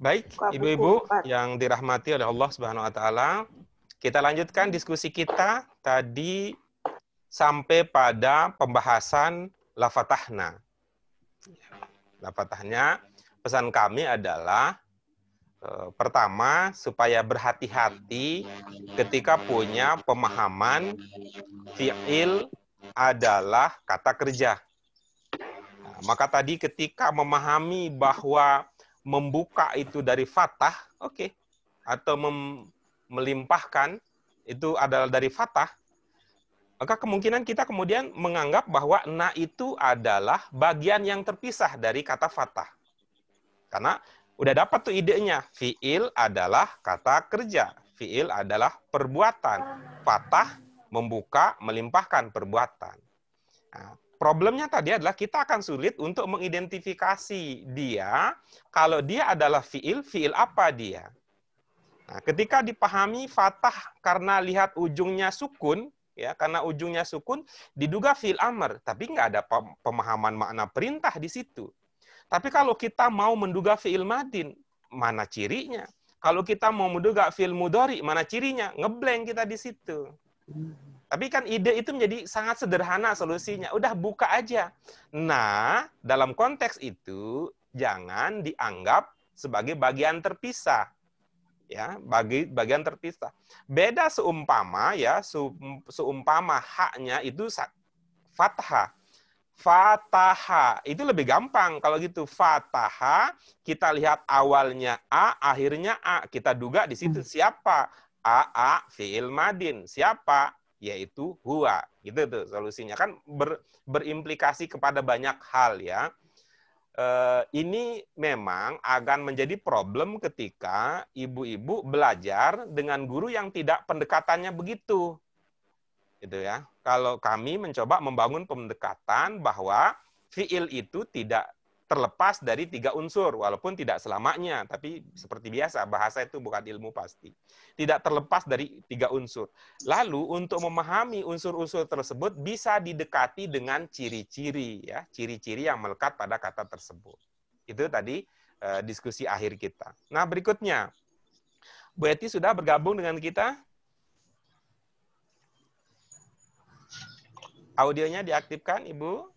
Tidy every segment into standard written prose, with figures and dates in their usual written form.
Baik, ibu-ibu yang dirahmati oleh Allah Subhanahu wa taala, kita lanjutkan diskusi kita tadi sampai pada pembahasan la fatahna. La fatahnya, pesan kami adalah pertama, supaya berhati-hati ketika punya pemahaman fi'il adalah kata kerja. Nah, maka tadi ketika memahami bahwa membuka itu dari fatah, oke, atau melimpahkan itu adalah dari fatah, maka kemungkinan kita kemudian menganggap bahwa na itu adalah bagian yang terpisah dari kata fatah. Karena udah dapat tuh idenya, fi'il adalah kata kerja, fi'il adalah perbuatan, fatah membuka, melimpahkan perbuatan. Nah, problemnya tadi adalah kita akan sulit untuk mengidentifikasi dia, kalau dia adalah fi'il, fi'il apa dia. Nah, ketika dipahami fatah karena lihat ujungnya sukun, ya, karena ujungnya sukun, diduga fi'il amr, tapi nggak ada pemahaman makna perintah di situ. Tapi kalau kita mau menduga fi'il madin, mana cirinya? Kalau kita mau menduga fi'il mudhari, mana cirinya? Ngeblank kita di situ. Tapi kan ide itu menjadi sangat sederhana solusinya. Udah buka aja. Nah, dalam konteks itu jangan dianggap sebagai bagian terpisah. Ya, bagian terpisah. Beda seumpama ya, seumpama haknya itu fathah. Fataha itu lebih gampang kalau gitu. Fataha kita lihat awalnya a, akhirnya a, kita duga di situ siapa? A fi'il madin. Siapa? Yaitu huwa. Gitu tuh solusinya. Kan berimplikasi kepada banyak hal ya. Ini memang akan menjadi problem ketika ibu-ibu belajar dengan guru yang tidak pendekatannya begitu. Gitu ya. Kalau kami mencoba membangun pendekatan bahwa fi'il itu tidak terlepas dari 3 unsur, walaupun tidak selamanya, tapi seperti biasa, bahasa itu bukan ilmu pasti. Tidak terlepas dari 3 unsur. Lalu untuk memahami unsur-unsur tersebut bisa didekati dengan ciri-ciri, ya, ciri-ciri yang melekat pada kata tersebut. Itu tadi diskusi akhir kita. Nah, berikutnya, Bu Eti sudah bergabung dengan kita? Audionya diaktifkan, Ibu?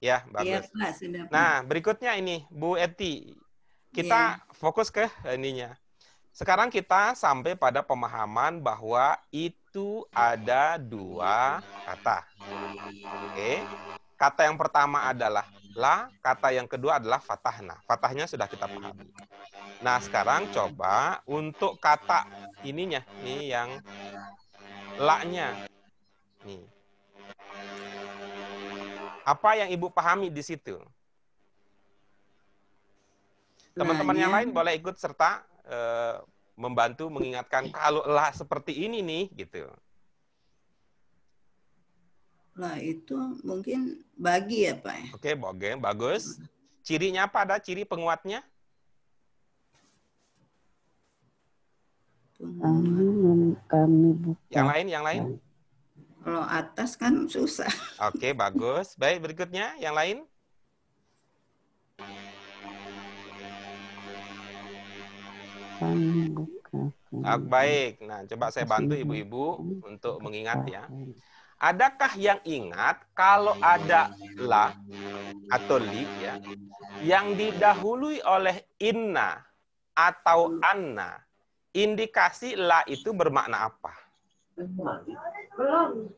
Ya, bagus. Iya, Pak, sudah, Pak. Nah, berikutnya ini, Bu Eti. Kita fokus ke ininya. Sekarang kita sampai pada pemahaman bahwa itu ada 2 kata. Oke. Kata yang pertama adalah la, kata yang kedua adalah fatahna. Fatahnya sudah kita pahami. Nah, sekarang coba untuk kata ininya, nih yang la-nya. Nih. Apa yang Ibu pahami di situ? Teman-teman yang lain boleh ikut serta membantu mengingatkan kalau la seperti ini nih, gitu. Lah itu mungkin bagi ya, Pak. Oke, bagus. Cirinya apa? Ada ciri penguatnya? Kami buka. Yang lain? Kalau atas kan susah. Oke, bagus. Baik, berikutnya yang lain. Kami buka. Baik. Nah, coba saya bantu ibu-ibu untuk mengingat ya. Adakah yang ingat kalau ada la atau li ya, yang didahului oleh inna atau anna, indikasi la itu bermakna apa? Belum.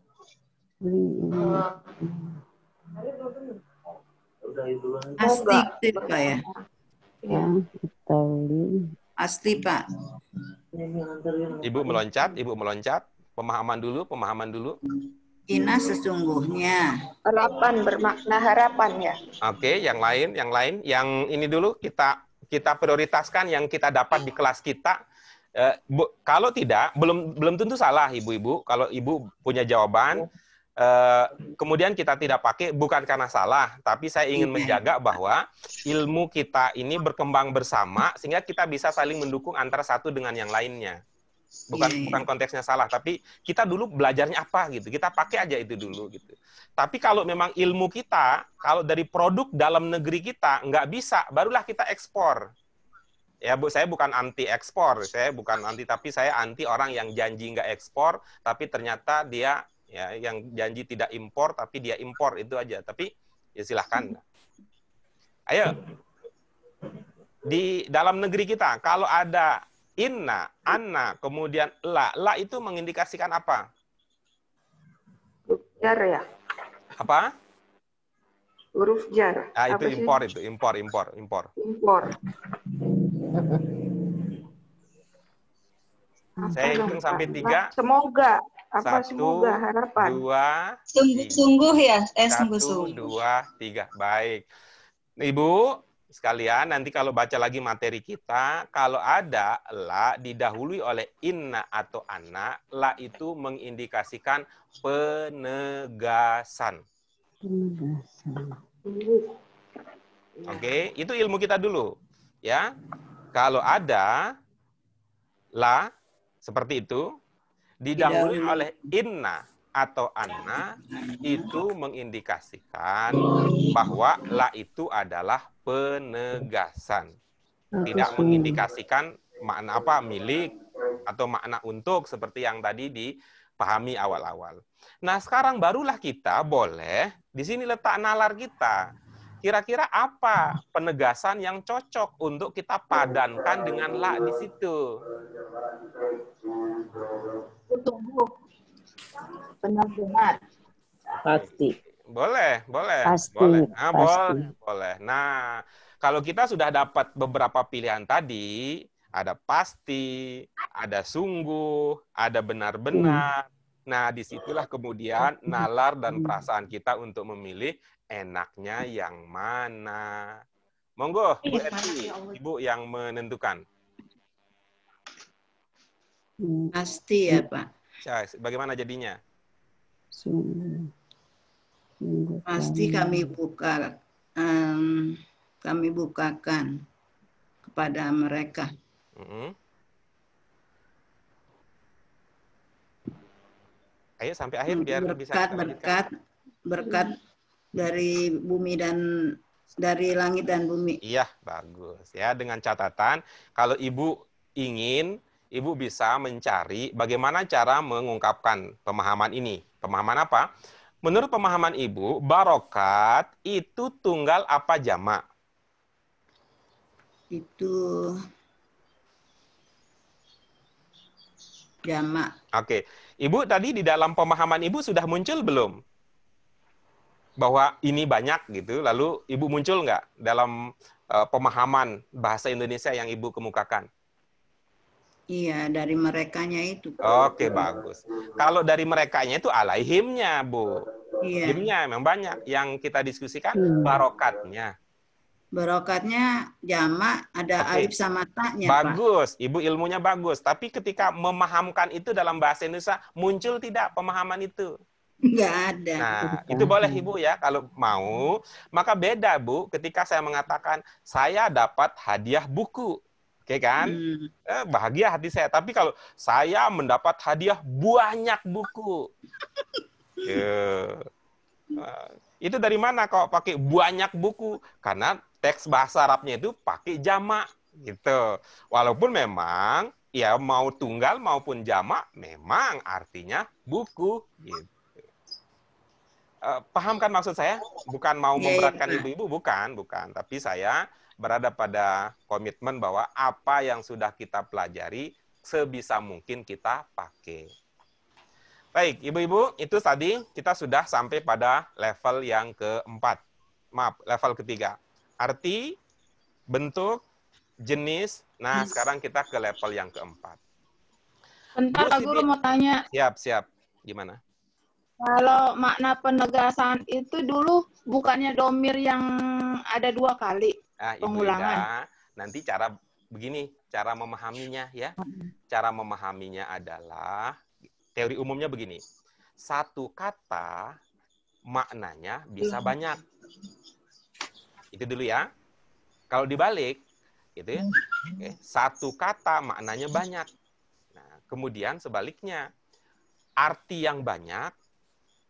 Pasti itu, Pak ya. Pasti, Pak. Ibu meloncat. Pemahaman dulu. Ina sesungguhnya. Harapan bermakna harapan ya. Oke, yang lain. Yang ini dulu kita prioritaskan yang kita dapat di kelas kita. Kalau tidak, belum tentu salah ibu-ibu. Kalau ibu punya jawaban, kemudian kita tidak pakai bukan karena salah, tapi saya ingin menjaga bahwa ilmu kita ini berkembang bersama sehingga kita bisa saling mendukung antara satu dengan yang lainnya. Bukan konteksnya salah, tapi kita dulu belajarnya apa gitu. Kita pakai aja itu dulu gitu. Tapi kalau memang ilmu kita, kalau dari produk dalam negeri kita nggak bisa, barulah kita ekspor. Ya Bu, saya bukan anti ekspor, saya bukan anti, tapi saya anti orang yang janji nggak ekspor, tapi ternyata dia ya yang janji tidak impor, tapi dia impor, itu aja. Tapi ya silahkan. Ayo, di dalam negeri kita, kalau ada inna, anna, kemudian la itu mengindikasikan apa? Jar ya. Apa? Huruf jar. Ah, itu Apa sih? impor, itu impor. Impor. Saya hitung sampai 3. Semoga. Apa 1, semoga harapan? 2, Sungguh-sungguh ya? 1, Sungguh-sungguh. 2, 3. Baik. Ibu sekalian, nanti kalau baca lagi materi kita, kalau ada la didahului oleh inna atau anna, la itu mengindikasikan penegasan. Oke, itu ilmu kita dulu. Ya. Kalau ada la seperti itu didahului oleh inna atau anna, itu mengindikasikan bahwa la itu adalah penegasan. Tidak mengindikasikan makna apa, milik atau makna untuk, seperti yang tadi dipahami awal-awal. Nah, sekarang barulah kita boleh, di sini letak nalar kita. Kira-kira apa penegasan yang cocok untuk kita padankan dengan la di situ? Tunggu. Benar-benar. Pasti. Boleh. Pasti, Boleh. pasti. Boleh. Nah, kalau kita sudah dapat beberapa pilihan tadi, ada pasti, ada sungguh, ada benar-benar. Nah, disitulah kemudian nalar dan perasaan kita untuk memilih enaknya yang mana. Monggo, Bu Eti, Ibu yang menentukan. Pasti ya, Pak. Bagaimana jadinya? Sungguh. Pasti kami bukakan kepada mereka. Ayo sampai akhir biar bisa kita lanjutkan. Berkat dari bumi dan dari langit dan bumi. Iya, bagus. Ya, dengan catatan kalau Ibu ingin, Ibu bisa mencari bagaimana cara mengungkapkan pemahaman ini. Pemahaman apa? Menurut pemahaman Ibu, barokat itu tunggal apa jamak? Itu jamak. Oke. Ibu tadi di dalam pemahaman Ibu sudah muncul belum? Bahwa ini banyak gitu, lalu Ibu muncul nggak dalam pemahaman bahasa Indonesia yang Ibu kemukakan? Iya, dari merekanya itu. Oke, bagus. Kalau dari merekanya itu alaihimnya, Bu. Iya. Himnya memang banyak. Yang kita diskusikan barokatnya. Barokatnya jamak, ada alif sama ta-nya, bagus, Pak. Ibu ilmunya bagus. Tapi ketika memahamkan itu dalam bahasa Indonesia, muncul tidak pemahaman itu? Nggak ada. Nah, itu boleh Ibu ya, kalau mau. Maka beda, Bu, ketika saya mengatakan, saya dapat hadiah buku. Oke kan? Bahagia hati saya. Tapi kalau saya mendapat hadiah banyak buku. Itu dari mana kok pakai banyak buku? Karena teks bahasa Arabnya itu pakai jamak gitu. Walaupun memang ya mau tunggal maupun jamak memang artinya buku gitu. Paham kan maksud saya? Bukan mau memberatkan ibu-ibu, bukan. Tapi saya berada pada komitmen bahwa apa yang sudah kita pelajari sebisa mungkin kita pakai. Baik, ibu-ibu, itu tadi kita sudah sampai pada level yang keempat. Maaf, level ketiga. Arti, bentuk, jenis. Nah, sekarang kita ke level yang keempat. Bentar, Pak Guru mau tanya. Siap. Gimana? Kalau makna penegasan itu dulu bukannya domir yang ada 2 kali pengulangan. Nanti cara begini, cara memahaminya ya. Cara memahaminya adalah teori umumnya begini. Satu kata maknanya bisa banyak. Itu dulu ya. Kalau dibalik, gitu ya. Satu kata maknanya banyak. Nah, kemudian sebaliknya, arti yang banyak,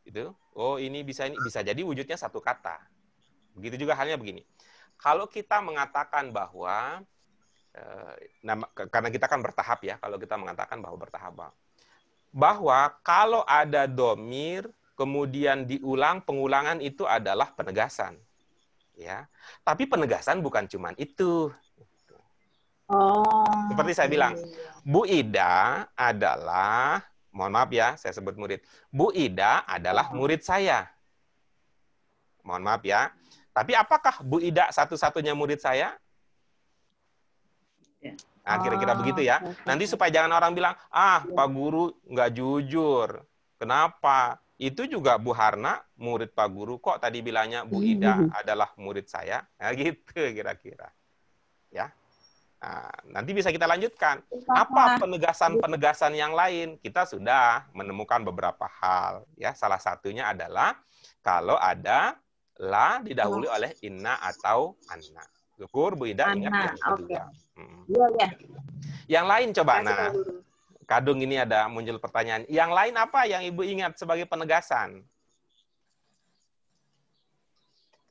itu, oh ini bisa jadi wujudnya satu kata. Begitu juga halnya begini. Kalau kita mengatakan bahwa, karena kita kan bertahap ya, kalau kita mengatakan bahwa bertahap, bahwa kalau ada domir, kemudian diulang, pengulangan itu adalah penegasan. Ya, tapi penegasan bukan cuma itu. Seperti saya bilang, Bu Ida adalah, mohon maaf ya, saya sebut murid. Bu Ida adalah murid saya. Mohon maaf ya. Tapi apakah Bu Ida satu-satunya murid saya? Nah, kira-kira begitu ya. Nanti supaya jangan orang bilang, Pak Guru nggak jujur. Kenapa? Itu juga Bu Harna, murid Pak Guru, kok tadi bilangnya Bu Ida adalah murid saya? Nah, gitu kira-kira. Ya. Nah, nanti bisa kita lanjutkan. Apa penegasan-penegasan yang lain? Kita sudah menemukan beberapa hal. Ya, salah satunya adalah kalau ada la didahului oleh inna atau anna. Syukur Bu Ida ingat yang itu juga. Iya. Yang lain coba. Nah, Kadung ini ada muncul pertanyaan. Yang lain apa yang Ibu ingat sebagai penegasan?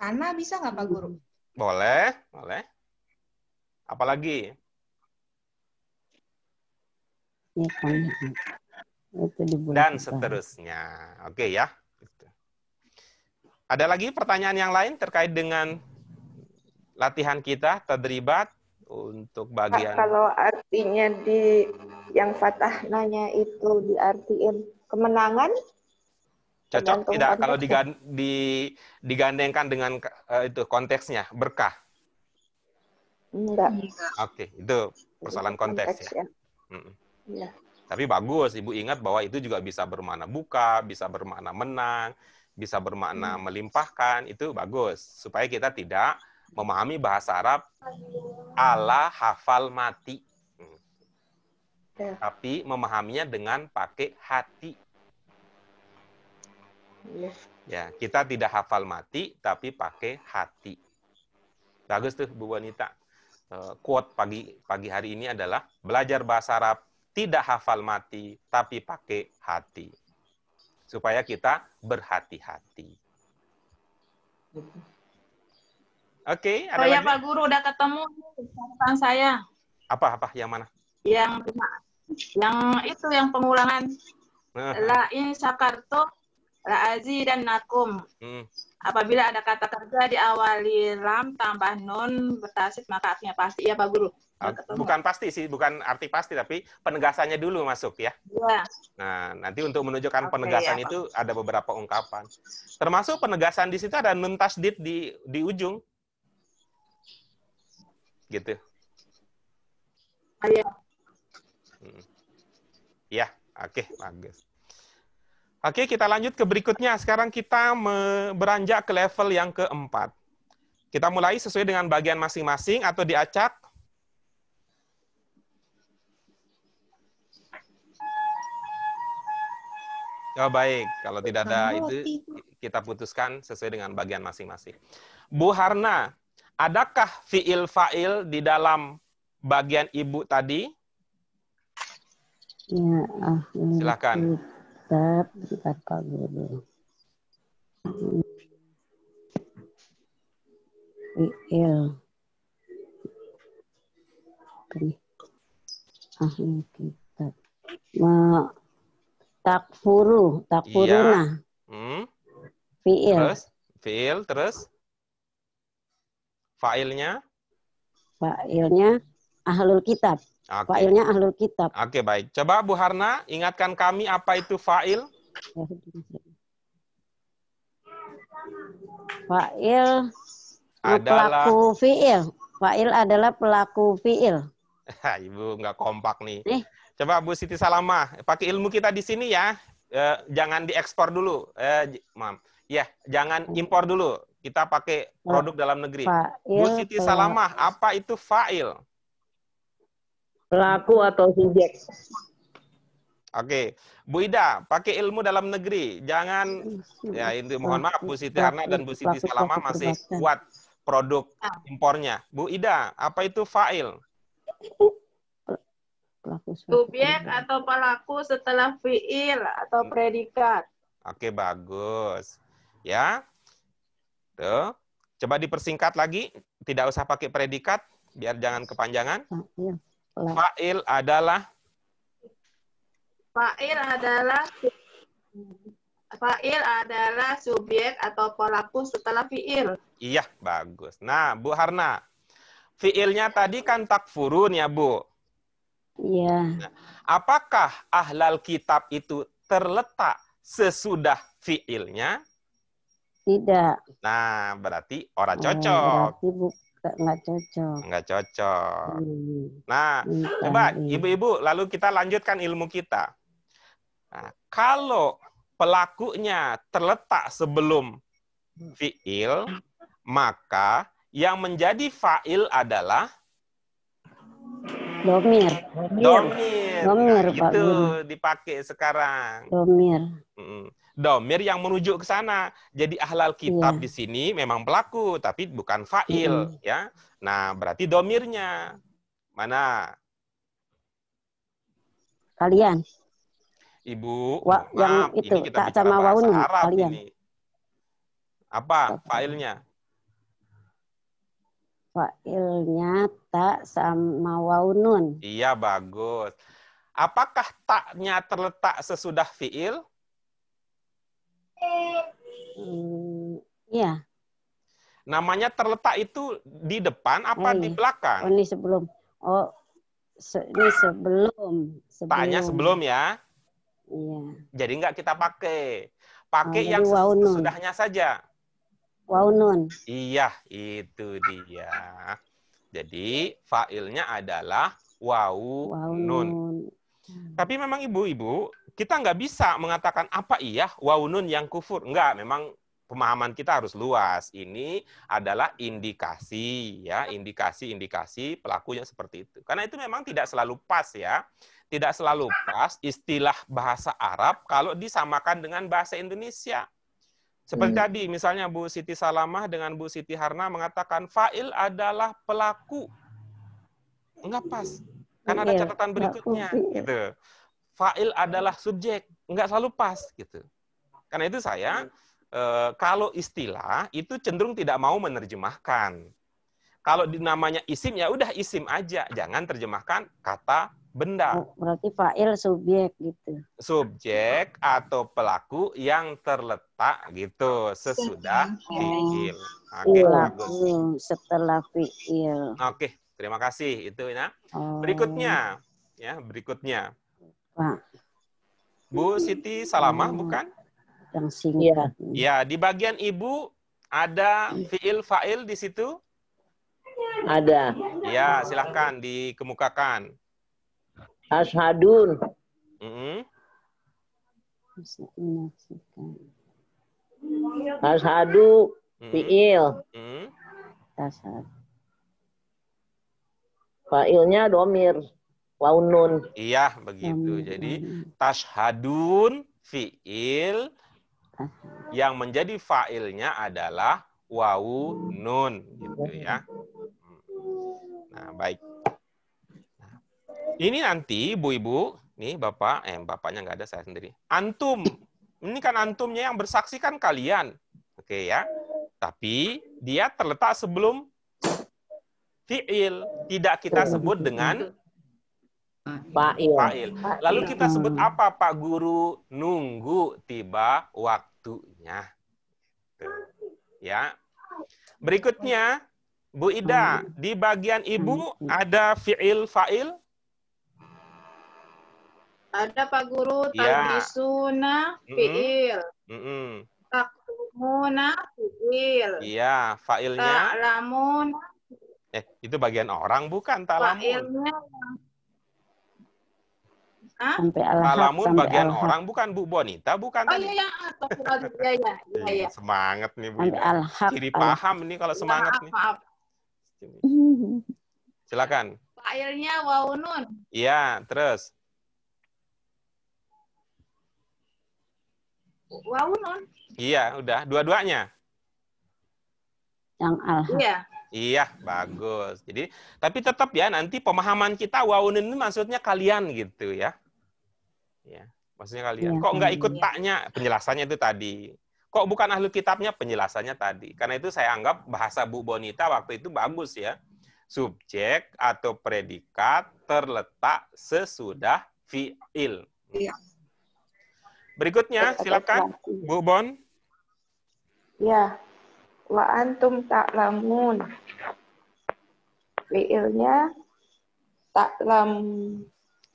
Karena bisa nggak Pak Guru? Boleh, boleh. Apalagi? Ya, kan. Dan seterusnya. Oke ya. Ada lagi pertanyaan yang lain terkait dengan latihan kita, tadribat untuk bagian. Kalau artinya di yang fathahnya itu diartiin kemenangan, cocok tidak kalau digandengkan dengan itu konteksnya berkah? Enggak. Oke, itu persoalan konteks ya. Ya. Tapi bagus, Ibu ingat bahwa itu juga bisa bermakna buka, bisa bermakna menang, bisa bermakna melimpahkan, itu bagus. Supaya kita tidak memahami bahasa Arab ala hafal mati. Tapi memahaminya dengan pakai hati. Ya, kita tidak hafal mati, tapi pakai hati. Bagus tuh, Bu Wanita. Quote pagi hari ini adalah belajar bahasa Arab tidak hafal mati, tapi pakai hati. Supaya kita berhati-hati. Oke, ada lagi? Pak Guru udah ketemu catatan saya. Apa yang mana? Yang itu yang pengulangan. La in syakartum la azidannakum. Apabila ada kata kerja diawali lam tambah nun bertasydid maka artinya pasti ya Pak Guru. Bukan pasti sih, bukan arti pasti, tapi penegasannya dulu masuk ya. Iya. Nah, nanti untuk menunjukkan penegasan itu ada beberapa ungkapan. Termasuk penegasan di situ ada nun tasydid di ujung. Gitu. Iya. Ya, oke, bagus. Oke, kita lanjut ke berikutnya. Sekarang kita beranjak ke level yang keempat. Kita mulai sesuai dengan bagian masing-masing atau diacak. Oh, baik, kalau tidak ada itu kita putuskan sesuai dengan bagian masing-masing. Bu Harna, adakah fiil fa'il di dalam bagian Ibu tadi? Ya, silakan. Bentar, Pak Guru. Fiil. Ahli kitab. Takfuruna. Fiil. Terus? Fa'ilnya? Fa'ilnya ahlul kitab. Okay. Fa'ilnya ahlul kitab. Oke, baik. Coba Bu Harna, ingatkan kami apa itu fa'il? Fa'il adalah pelaku fi'il. Fa'il adalah pelaku fi'il. Ibu nggak kompak nih. Coba Bu Siti Salamah, pakai ilmu kita di sini ya. Jangan diekspor dulu. Maaf. Ya, jangan impor dulu. Kita pakai produk dalam negeri. Bu Siti Salamah, apa itu fa'il? Pelaku atau subjek. Oke, Bu Ida, pakai ilmu dalam negeri. Jangan, ya itu mohon maaf, Bu Siti Harna dan Bu Siti Salamah masih kuat produk impornya. Bu Ida, apa itu fa'il? pelaku suatu Subjek perbuatan. atau pelaku setelah fiil atau predikat. Oke, bagus. Ya. Tuh. Coba dipersingkat lagi, tidak usah pakai predikat biar jangan kepanjangan. Fa'il, pelaku. Fa'il adalah Fa'il adalah subjek atau pelaku setelah fiil. iya, bagus. Nah, Bu Harna, fiilnya tadi kan takfurun ya, Bu. Iya, Apakah ahlal kitab itu terletak sesudah fiilnya? tidak. Nah, berarti orang Oh, cocok. berarti nggak cocok. Enggak cocok. Hmm. Nah, Entah, coba iya. Ibu-ibu, lalu kita lanjutkan ilmu kita. Nah, kalau pelakunya terletak sebelum fiil, maka yang menjadi fa'il adalah Domir. domir. Domir, Nah, Pak itu Guru. dipakai sekarang. Domir. Domir yang merujuk ke sana. Jadi ahlal kitab Iya. di sini memang pelaku, tapi bukan fa'il. Ya. Nah, berarti domirnya. Mana? Kalian. Ibu, Wah, yang maaf, itu, ini kita tak bicara sama bahasa waunun, Arab kalian. ini. Apa fa'ilnya? Fa'ilnya tak sama waunun. Iya, bagus. Apakah taknya terletak sesudah fi'il? Iya. Namanya terletak itu di depan apa Oh, di iya. belakang? Oh, ini sebelum. Oh, ini sebelum. Taknya sebelum ya. Iya. Jadi nggak kita pakai. Pakai Oh, yang jadi waunun. sesudahnya saja. Waunun. Iya, itu dia. Jadi fa'ilnya adalah waunun. Waunun. Tapi memang ibu-ibu, kita nggak bisa mengatakan apa iya waunun yang kufur. Enggak, memang pemahaman kita harus luas. Ini adalah indikasi, ya, indikasi pelakunya seperti itu. Karena itu memang tidak selalu pas ya. Tidak selalu pas istilah bahasa Arab kalau disamakan dengan bahasa Indonesia. Seperti tadi, misalnya Bu Siti Salamah dengan Bu Siti Harna mengatakan fa'il adalah pelaku. Enggak pas. Karena ada catatan berikutnya. Gitu. Fa'il adalah subjek. Enggak selalu pas. Gitu. Karena itu saya, kalau istilah, itu cenderung tidak mau menerjemahkan. Kalau namanya isim, ya udah isim aja. Jangan terjemahkan kata benda. Oh, berarti fa'il subjek gitu. Subjek atau pelaku yang terletak gitu sesudah fiil. Oke, bagus. Pelaku setelah fi'il. Oke, terima kasih itu ya. Oh, Berikutnya, ya berikutnya. Pak, Bu Siti Salamah bukan? yang singkat. Ya, di bagian ibu ada fiil fa'il di situ? Ada. Ya, silahkan dikemukakan. Ashadun. Ashadu fiil. Fa'ilnya domir. Waunun. Iya, begitu. Jadi tashhadun fiil yang menjadi fa'ilnya adalah waunun gitu ya. Nah, baik. Ini nanti ibu-ibu, nih Bapak, Bapaknya nggak ada, saya sendiri. Antum, ini kan antumnya yang bersaksi kan kalian. Oke ya. Tapi dia terletak sebelum fi'il. Tidak kita sebut dengan fa'il. Lalu kita sebut apa Pak Guru? Nunggu tiba waktunya. Tuh. Ya. Berikutnya, Bu Ida, di bagian ibu ada fi'il fa'il? Ada Pak Guru, talbisuna fi'il. Takumuna fi'il. Iya, fa'ilnya. Ta'lamun. Itu bagian orang bukan ta'lamun. Fa'ilnya. Ta'lamun bagian orang bukan Bu Bonita, bukan Oh tadi. iya, iya. Semangat nih Bu Ida. Ciri paham nih kalau semangat nih. Maaf. Silakan. Fa'ilnya waunun. Iya, terus. Waunun. Iya, udah. Dua-duanya. Yang alhaq. Iya. Iya, bagus. Jadi, tapi tetap ya nanti pemahaman kita waunun ini maksudnya kalian gitu ya. Ya, maksudnya kalian. Iya, Kok nggak ikut kalian. taknya? Penjelasannya itu tadi. Kok bukan ahli kitabnya? Penjelasannya tadi. Karena itu saya anggap bahasa Bu Bonita waktu itu bagus ya. Subjek atau predikat terletak sesudah fi'il. Iya. Berikutnya, silakan Bu Bon. Ya, wa antum ta'lamun. Fiilnya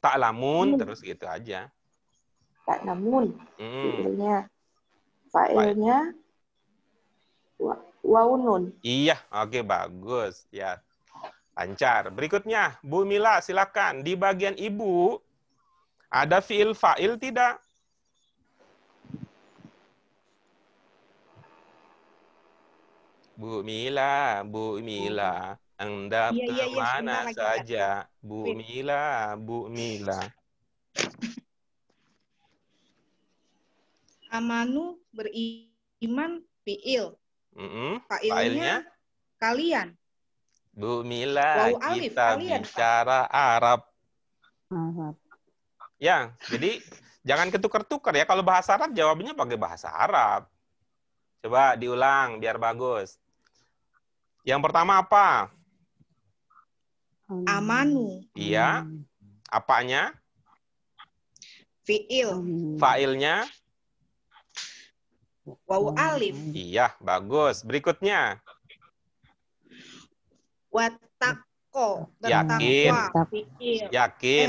Ta'lamun terus gitu aja. ta'lamun. Hmm. Fiilnya. Fa'ilnya waunun. Iya, oke bagus. Ya, lancar. Berikutnya, Bu Mila, silakan. Di bagian ibu ada fiil fa'il tidak? Bu Mila, Anda Iya, kemana sebentar lagi, saja? Bu Mila. Amanu beriman fiil. Failnya? Kalian. Bu Mila, Waw alif, kita kalian, bicara Arab. Arab. Ya, jadi jangan ketukar-tukar ya. Kalau bahasa Arab, jawabnya pakai bahasa Arab. Coba diulang, biar bagus. Yang pertama apa? Amanu Iya. Apanya? fiil. Failnya? Waw alif. Iya, bagus. Berikutnya. Watako. Yakin. Bertakwa. Fiil. Yakin.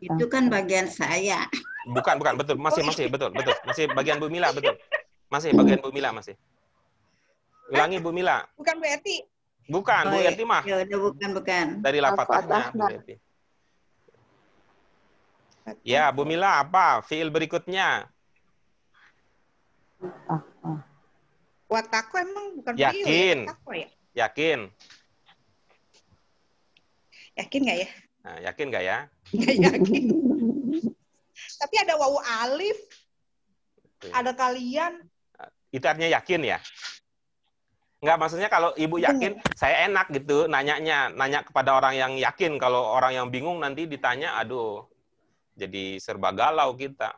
Itu kan bagian saya. Bukan, betul. Masih, betul. Masih bagian Bu Mila, betul. Masih bagian Bu Mila, masih. Ulangi Bu Mila. Bukan berarti. Bukan, Bu Yati mah. Ya udah bukan. Dari lafatahnya, Bu Yati. Ya, Bu Mila, apa? Fiil berikutnya. Watako emang bukan Yakin. fiil ya? Watako ya? Yakin. Yakin nggak ya? Nah, yakin nggak ya? Nggak yakin. Tapi ada wawu alif, ada kalian. Itu artinya yakin ya? Nggak, maksudnya kalau ibu yakin, saya enak gitu nanya kepada orang yang yakin. Kalau orang yang bingung nanti ditanya, aduh, jadi serba galau kita.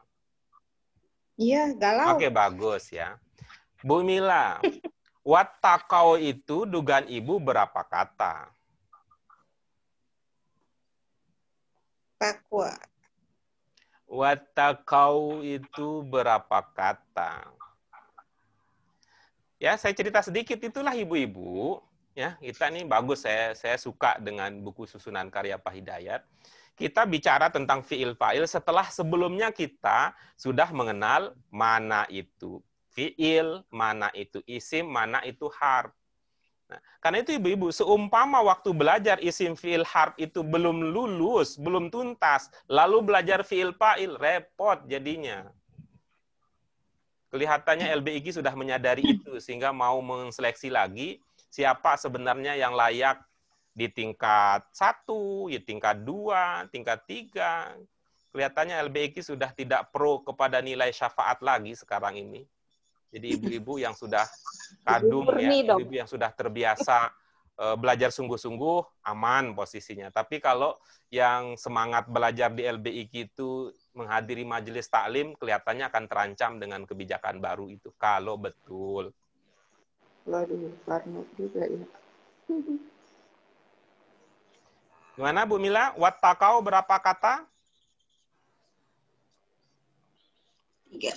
Iya, galau. Oke, bagus ya. Bu Mila, watakau itu dugaan ibu berapa kata? Takwa. Watakau itu berapa kata? Ya, saya cerita sedikit, itulah ibu-ibu. Ya, kita nih bagus, saya suka dengan buku susunan karya Pak Hidayat. Kita bicara tentang fiil fa'il setelah sebelumnya kita sudah mengenal mana itu fiil, mana itu isim, mana itu harf. Nah, karena itu ibu-ibu, seumpama waktu belajar isim fiil harf itu belum lulus, belum tuntas, lalu belajar fiil fa'il, repot jadinya. Kelihatannya LBIG sudah menyadari itu, sehingga mau menseleksi lagi siapa sebenarnya yang layak di tingkat 1, di tingkat 2, tingkat 3. Kelihatannya LBIG sudah tidak pro kepada nilai syafaat lagi sekarang ini. Jadi ibu-ibu yang sudah kadung, ya, ibu-ibu yang sudah terbiasa belajar sungguh-sungguh, aman posisinya. Tapi kalau yang semangat belajar di LBIG itu menghadiri majelis taklim, kelihatannya akan terancam dengan kebijakan baru itu, kalau betul. Waduh, Barno juga ya. Gimana Bu Mila? Wattakau berapa kata? 3.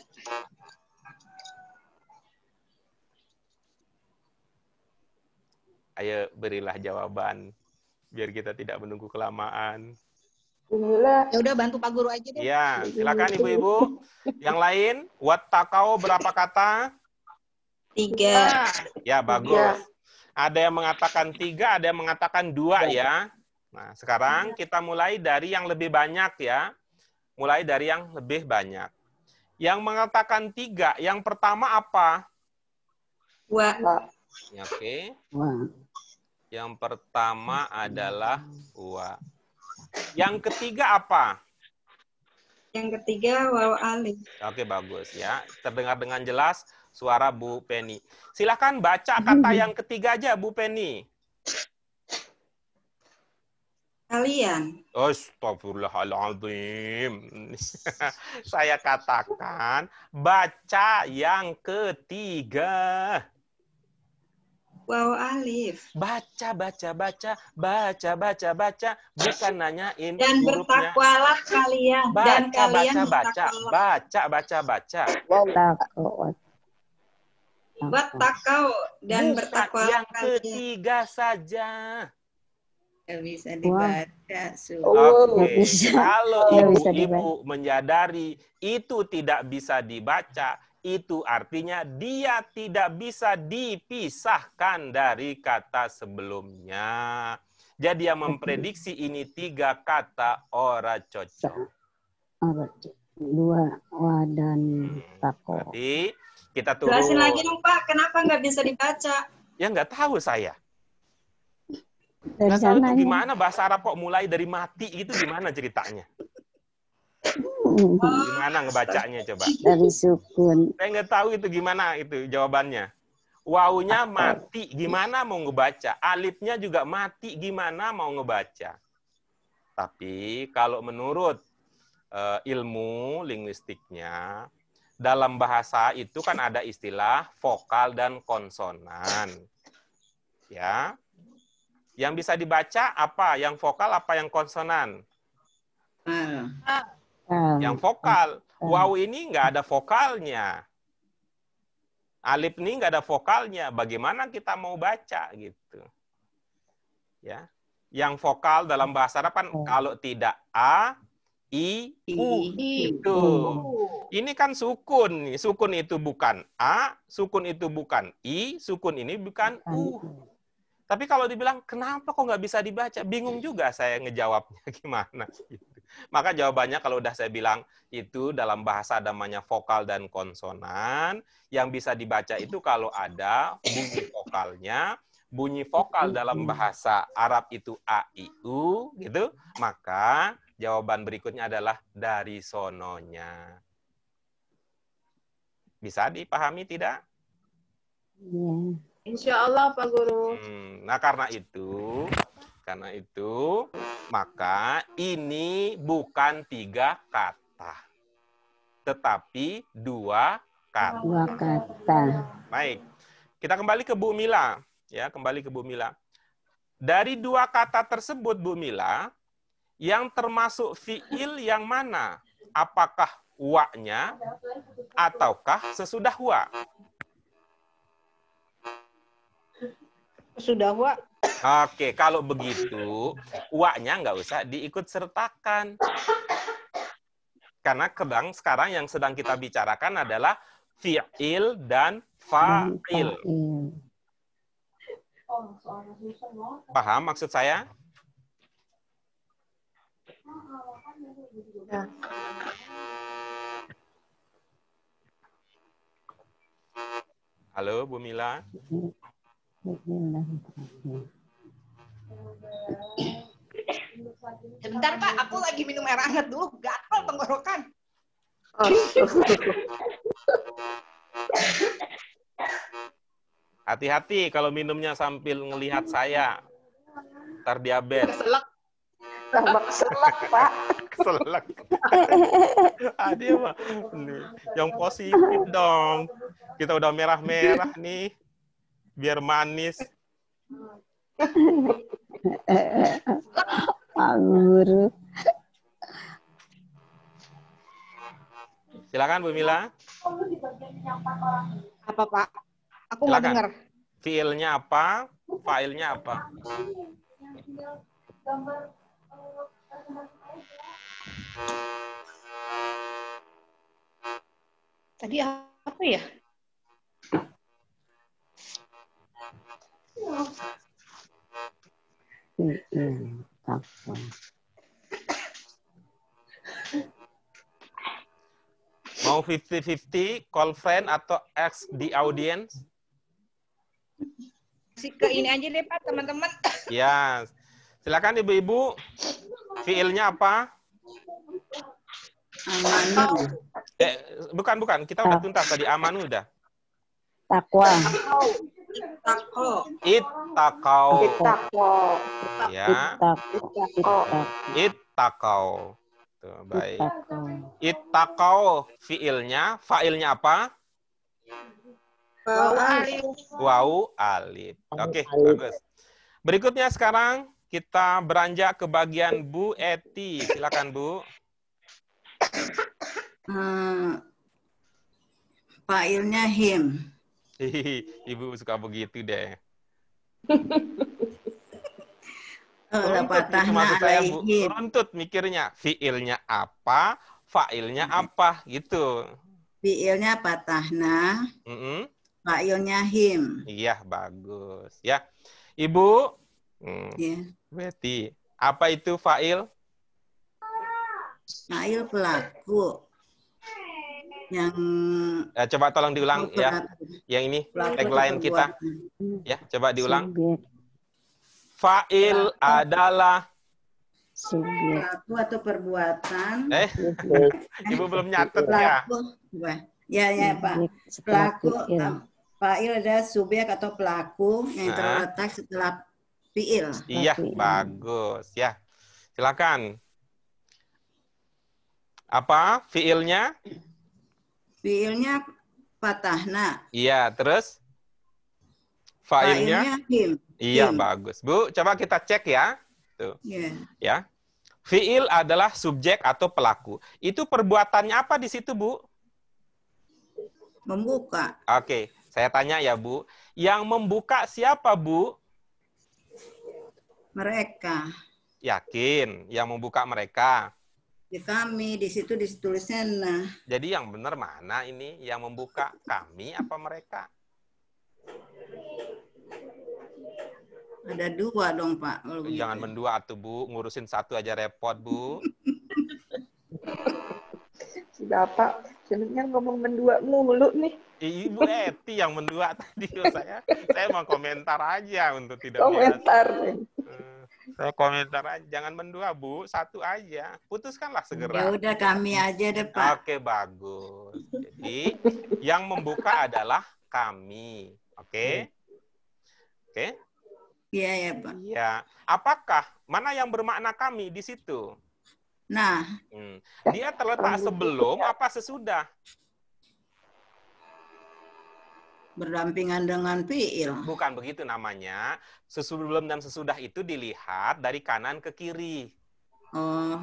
Ayo berilah jawaban biar kita tidak menunggu kelamaan. Inilah. Ya udah bantu Pak Guru aja deh. Ya, silakan ibu-ibu. Yang lain, wattakau berapa kata? 3. Ya, bagus. Ada yang mengatakan 3, ada yang mengatakan 2 ya. Nah, sekarang kita mulai dari yang lebih banyak ya. Mulai dari yang lebih banyak. Yang mengatakan 3, yang pertama apa? Wa. Oke. Yang pertama adalah wa. Yang ketiga apa? Yang ketiga waw alif. Oke, bagus ya. Terdengar dengan jelas. suara Bu Penny. Silakan baca kata yang ketiga aja, Bu Penny. Kalian. Astagfirullahaladzim. Saya katakan baca yang ketiga. Waw alif. Baca. Bukan nanyain Dan hurufnya. bertakwalah kalian. Dan kalian Baca. bertakau dan bertakwalah Yang kalian. ketiga saja. Gak bisa dibaca. Oke. bisa. Kalau Nggak bisa ibu-ibu menyadari itu tidak bisa dibaca, itu artinya dia tidak bisa dipisahkan dari kata sebelumnya. Jadi yang memprediksi ini 3 kata ora cocok. Dua wadan tako. Berarti kita turun. Jelasin lagi dong Pak, kenapa nggak bisa dibaca? Ya nggak tahu saya. Dari Nggak tahu itu sananya. gimana bahasa Arab kok mulai dari mati gitu, gimana ceritanya? Gimana ngebacanya coba? Dari sukun. Saya nggak tahu itu gimana itu jawabannya. Wawunya mati, gimana mau ngebaca? Alifnya juga mati, gimana mau ngebaca? Tapi kalau menurut ilmu linguistiknya, dalam bahasa itu kan ada istilah vokal dan konsonan. Ya. Yang bisa dibaca apa? Yang vokal apa yang konsonan? Yang vokal. Waw ini nggak ada vokalnya. Alif ini nggak ada vokalnya. Bagaimana kita mau baca gitu? Ya. Yang vokal dalam bahasa Arab kan kalau tidak a, i, u itu. Ini kan sukun. Sukun itu bukan a, sukun itu bukan i, sukun ini bukan u. Tapi kalau dibilang, kenapa kok nggak bisa dibaca? Bingung juga saya ngejawabnya gimana. Gitu. Maka jawabannya kalau udah saya bilang, itu dalam bahasa namanya vokal dan konsonan. Yang bisa dibaca itu kalau ada bunyi vokalnya. Bunyi vokal dalam bahasa Arab itu a, i, u. Gitu. Maka jawaban berikutnya adalah dari sononya. Bisa dipahami tidak? Iya. Insya Allah Pak Guru. Nah karena itu, maka ini bukan 3 kata, tetapi 2 kata. 2 kata. Baik, kita kembali ke Bu Mila, ya kembali ke Bu Mila. Dari 2 kata tersebut, Bu Mila, yang termasuk fiil yang mana? Apakah wa-nya ataukah sesudah wa? Sudah, Wak. Oke, kalau begitu, wa-nya nggak usah diikut sertakan. Karena sekarang yang sedang kita bicarakan adalah fi'il dan fa'il. Paham maksud saya? Halo, Bu Mila. Sebentar Pak, aku lagi minum air hangat dulu, gatal tenggorokan. Hati-hati kalau minumnya sambil ngelihat saya. Ntar diabetes. Selak, Pak. Selak. Dia mah. Yang positif dong. Kita udah merah-merah nih. Biar manis. Pak Guru. Silakan Bu Mila. Apa Pak? Aku nggak Silakan. dengar. Fiilnya apa? Failnya apa? Tadi apa ya? Mau 50-50, call friend atau ask the audience? Kasih ke ini aja deh Pak, teman-teman. Ya, silakan ibu-ibu. Fiilnya apa? Amanu. Bukan. Kita udah tuntas tadi. Amanu udah. Takwa. Ittaqau. Ittaqwa. Ya. Ittaqau. Tuh, baik. Ittaqau fiilnya, fa'ilnya apa? Wau alif. Oke, bagus. Berikutnya sekarang kita beranjak ke bagian Bu Eti. Silakan Bu. Fa'ilnya him. Ibu suka begitu deh. Runtut itu maksud saya, Bu. Runtut mikirnya. Fiilnya apa, fa'ilnya apa, gitu. Fiilnya patahna, fa'ilnya him. Iya, bagus. Ya, Ibu. Betty, apa itu fa'il? Fa'il pelaku. Yang coba tolong diulang ya. Yang ini tagline kita. Ya, coba diulang. Fa'il adalah pelaku atau perbuatan. Ibu belum nyatet ya? Ya, Pak. Pelaku. Fa'il adalah subjek atau pelaku yang terletak setelah fi'il. Iya, bagus. Ya, silakan. Apa fi'ilnya? Fi'ilnya patahna. Iya, terus? Fa'ilnya? Him. Iya, bagus. Bu, coba kita cek ya. Tuh. Ya. Fi'il adalah subjek atau pelaku. Itu perbuatannya apa di situ, Bu? Membuka. Oke, saya tanya ya, Bu. Yang membuka siapa, Bu? Mereka. Yakin, yang membuka mereka. Di kami, di situ ditulisnya nah. Jadi yang benar mana ini? Yang membuka kami apa mereka? Ada dua dong, Pak. Jangan mendua atuh, Bu. Ngurusin satu aja repot, Bu. Si Bapak sebenarnya ngomong mendua mulu nih. Ibu Eti yang mendua tadi. Saya mau komentar aja untuk tidak komentar. Saya komentar aja. Jangan mendua, Bu. Satu aja. Putuskanlah segera. Ya udah, kami aja deh, Pak. Oke, bagus. Jadi, yang membuka adalah kami. Oke? Oke? Iya, ya, Pak. Iya. Apakah? Mana yang bermakna kami di situ? Nah. Dia terletak sebelum apa sesudah? Berdampingan dengan fi'il. Bukan begitu namanya. Sebelum dan sesudah itu dilihat dari kanan ke kiri. Oh,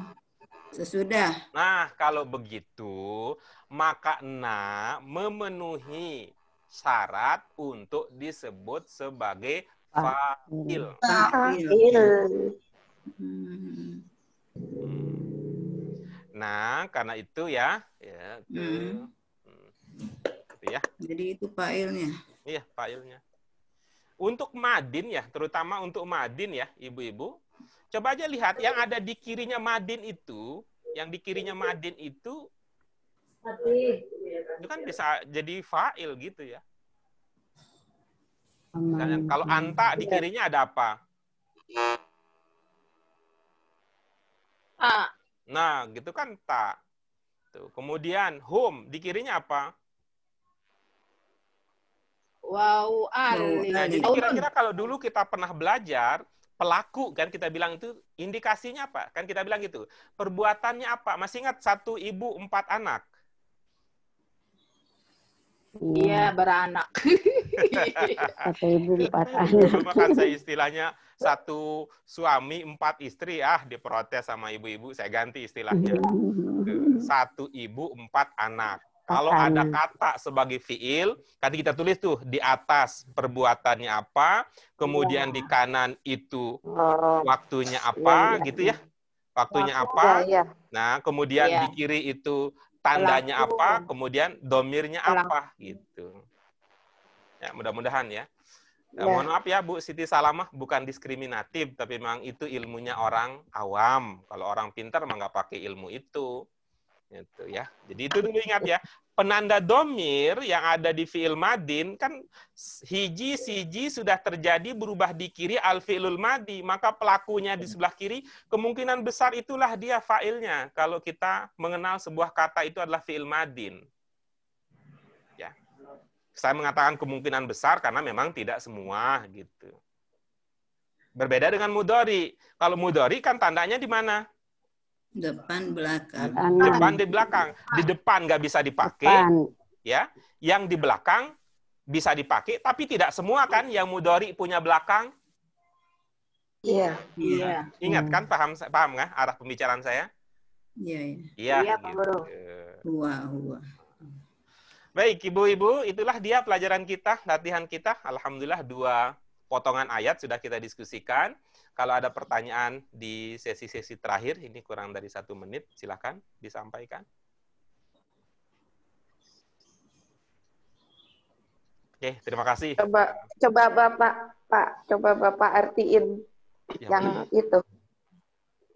sesudah. Nah, kalau begitu, maka na memenuhi syarat untuk disebut sebagai fa'il. Nah, karena itu ya ya. Jadi itu fa'ilnya. Iya, fa'ilnya. Untuk madin ya, terutama untuk madin ya, ibu-ibu. Coba aja lihat yang ada di kirinya madin itu, itu kan bisa jadi fa'il gitu ya. Dan kalau anta di kirinya ada apa? Nah, gitu kan ta. Tuh. Kemudian hum di kirinya apa? Wau alif. Nah, jadi kira-kira kalau dulu kita pernah belajar pelaku kan kita bilang itu indikasinya apa? Kan kita bilang gitu. Perbuatannya apa? Masih ingat 1 ibu 4 anak? Iya, beranak. 1 ibu 4 anak. Dulu kan saya istilahnya 1 suami 4 istri, diprotes sama ibu-ibu, saya ganti istilahnya. 1 ibu 4 anak. Kalau ada kata sebagai fiil, kan kita tulis tuh di atas perbuatannya apa, kemudian di kanan itu waktunya apa, gitu ya. Waktunya apa. Nah, kemudian di kiri itu tandanya apa, kemudian domirnya apa, gitu. Ya, mudah-mudahan ya. Mohon maaf ya Bu Siti Salamah, bukan diskriminatif, tapi memang itu ilmunya orang awam. Kalau orang pintar mah nggak pakai ilmu itu. Gitu ya. Jadi itu dulu ingat ya. Penanda domir yang ada di fi'il madin kan hiji siji sudah terjadi berubah di kiri al fi'lul madi, maka pelakunya di sebelah kiri kemungkinan besar itulah dia fa'ilnya kalau kita mengenal sebuah kata itu adalah fi'il madin. Ya. Saya mengatakan kemungkinan besar karena memang tidak semua gitu. Berbeda dengan mudhari. Kalau mudhari kan tandanya di mana? Depan, belakang. Depan, di belakang. Di depan nggak bisa dipakai, ya. Yang di belakang bisa dipakai, tapi tidak semua kan yang mudhari punya belakang. Iya. Iya. Ingat kan, paham nggak arah pembicaraan saya? Iya. Iya. Iya, Pak Guru. Huwa. Baik, Ibu-ibu, itulah dia pelajaran kita, latihan kita. Alhamdulillah 2 potongan ayat sudah kita diskusikan. Kalau ada pertanyaan di sesi-sesi terakhir, ini kurang dari 1 menit, silakan disampaikan. Oke, terima kasih. Coba Bapak artiin yang itu.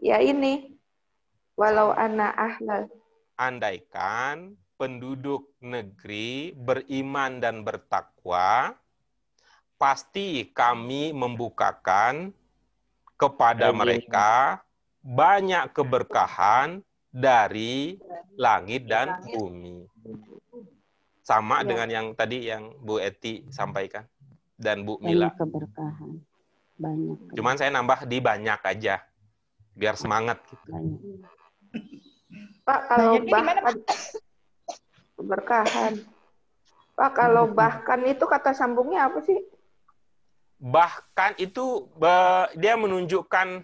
Ya ini, walau ana ahlal. Andaikan penduduk negeri beriman dan bertakwa, pasti kami membukakan kepada mereka banyak keberkahan dari langit dan bumi. Sama dengan yang tadi yang Bu Eti sampaikan dan Bu Mila. Banyak keberkahan. Banyak. Cuman saya nambah di banyak aja, biar semangat gitu. Banyak. Pak, kalau bahkan keberkahan. Pak, kalau bahkan itu kata sambungnya apa sih? Bahkan itu dia menunjukkan